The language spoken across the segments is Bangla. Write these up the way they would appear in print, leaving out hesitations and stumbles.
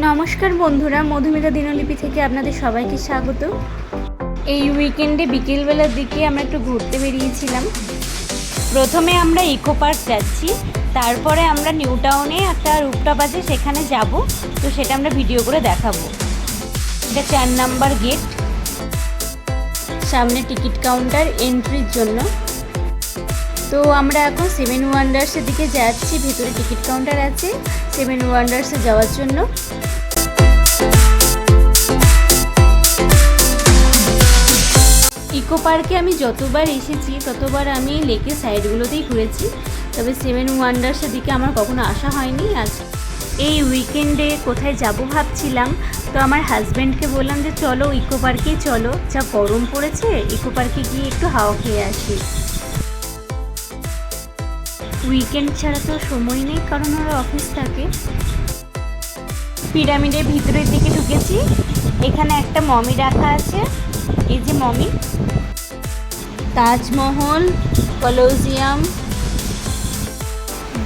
নমস্কার বন্ধুরা, মধুমিতা দিনলিপি থেকে আপনাদের সবাইকে স্বাগত। এই উইকেন্ডে বিকেলবেলার দিকে আমরা একটু ঘুরতে বেরিয়েছিলাম। প্রথমে আমরা ইকো পার্ক যাচ্ছি, তারপরে আমরা নিউ টাউনে একটা রুপটপ আছে সেখানে যাব, তো সেটা আমরা ভিডিও করে দেখাবো। এটা 4 নাম্বার গেট, সামনে টিকিট কাউন্টার এন্ট্রির জন্য। তো আমরা এখন 7 ওয়ান্ডার্সের দিকে যাচ্ছি, ভেতরে টিকিট কাউন্টার আছে 7 ওয়ান্ডার্সে যাওয়ার জন্য। ইকো পার্কে আমি যতবার এসেছি ততবার আমি লেকের সাইডগুলোতেই ঘুরেছি, তবে 7 ওয়ান্ডার্সের দিকে আমার কখনো আসা হয়নি। আজ এই উইকেন্ডে কোথায় যাব ভাবছিলাম, তো আমার হাজব্যান্ডকে বললাম যে চলো ইকো পার্কেই চলো, যা গরম পড়েছে ইকো পার্কে গিয়ে একটু হাওয়া খেয়ে আসি। উইকেন্ড ছাড়া তো সময় নেই, কারণ ওরা অফিস থাকে। পিরামিডের ভিতরের দিকে ঢুকেছি, এখানে একটা মমি রাখা আছে, এই যে মমি। তাজমহল, কলোজিয়াম,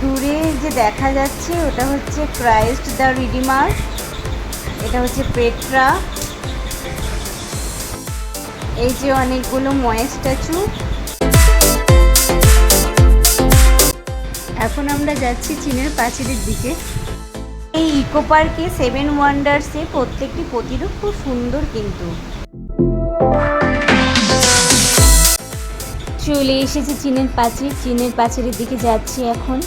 দূরে যে দেখা যাচ্ছে ওটা হচ্ছে ক্রাইস্ট দ্য রিডিমার, এটা হচ্ছে পেট্রা। এই যে অনেকগুলো ময়া স্ট্যাচু। এখন আমরা যাচ্ছি চীনের প্রাচীরের দিকে। এই ইকো পার্কে 7 ওয়ান্ডার্সে প্রত্যেকটি প্রতিরূপ খুব সুন্দর, কিন্তু চলে এসেছে চীনের প্রাচীর। চীনের প্রাচীরের দিকে যাচ্ছি এখন।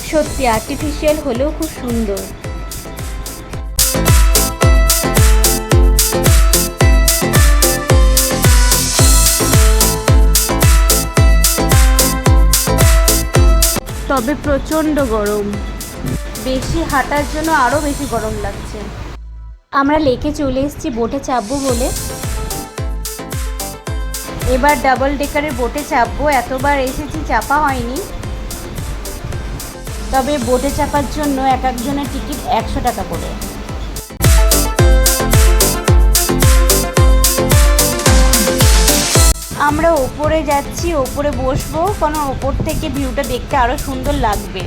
সত্যি আর্টিফিশিয়াল হলেও খুব সুন্দর। তবে প্রচণ্ড গরম, বেশি হাঁটার জন্য আরও বেশি গরম লাগছে। আমরা লেকে চলে এসেছি বোটে চাপবো বলে। এবার ডাবল ডেকারের বোটে চাপবো, এতবার এসেছি চাপা হয়নি। তবে বোটে চাপার জন্য এক একজনের টিকিট 100 টাকা করে। আমরা ওপরে যাচ্ছি, ওপরে বসবো, কারণ ওপর থেকে ভিউটা দেখতে আরো সুন্দর লাগবে।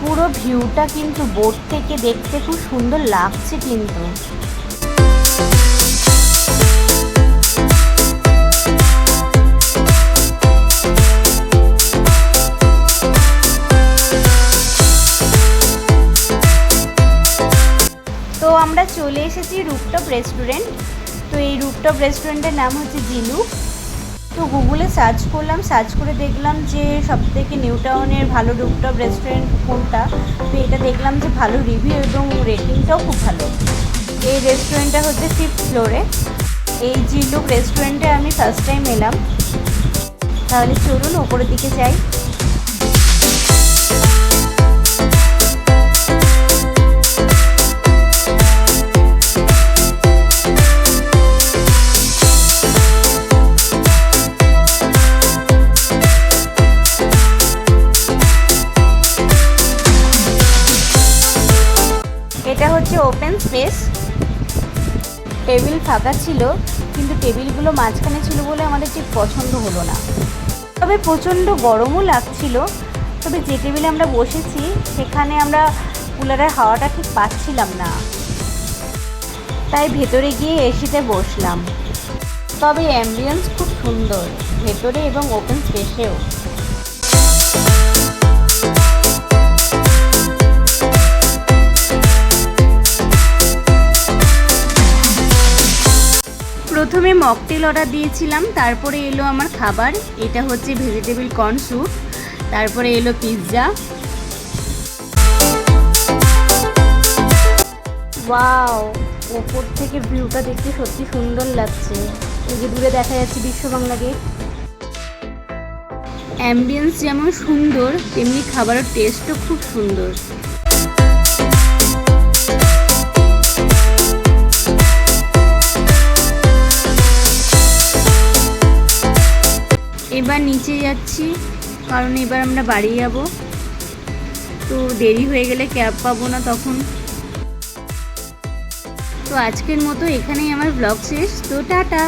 পুরো ভিউটা কিন্তু বোট থেকে দেখতে খুব সুন্দর লাগছে কিন্তু। তো আমরা চলে এসেছি রুপটপ রেস্টুরেন্ট। তো এই রুপটপ রেস্টুরেন্টের নাম হচ্ছে জিলু। তো গুগলে সার্চ করলাম, সার্চ করে দেখলাম যে সবথেকে নিউ টাউনের ভালো রুপটপ রেস্টুরেন্ট কোনটা। তো এটা দেখলাম যে ভালো রিভিউ এবং রেটিংটাও খুব ভালো। এই রেস্টুরেন্টটা হচ্ছে 5th ফ্লোরে। এই জিলু রেস্টুরেন্টে আমি ফার্স্ট টাইম এলাম। তাহলে চলুন ওপরের দিকে যাই। এটা হচ্ছে ওপেন স্পেস। টেবিল ফাঁকা ছিল, কিন্তু টেবিলগুলো মাঝখানে ছিল বলে আমাদের ঠিক পছন্দ হলো না। তবে প্রচণ্ড গরমও লাগছিল। তবে যে টেবিলে আমরা বসেছি সেখানে আমরা কুলারের হাওয়াটা ঠিক পাচ্ছিলাম না, তাই ভেতরে গিয়ে এসিতে বসলাম। তবে অ্যাম্বিয়েন্স খুব সুন্দর ভেতরে এবং ওপেন স্পেসেও। প্রথমে মকটেল অর্ডার দিয়েছিলাম, তারপরে এলো আমার খাবার। এটা হচ্ছে ভেজিটেবল কর্ন স্যুপ, তারপরে এলো পিৎজা। ওয়াও, ওপর থেকে ভিউটা দেখতে সত্যি সুন্দর লাগছে। এই যে দূরে দেখা যাচ্ছে বিশ্ব বাংলা গেট। অ্যাম্বিয়েন্স যেমন সুন্দর তেমনি খাবারের টেস্টও খুব সুন্দর। এবার নিচে যাচ্ছি, কারণ এবার আমরা বাড়ি যাব। তো দেরি হয়ে গেলে ক্যাব পাবো না তখন। তো আজকের মতো এখানেই আমার ব্লগ শেষ। তো টাটা।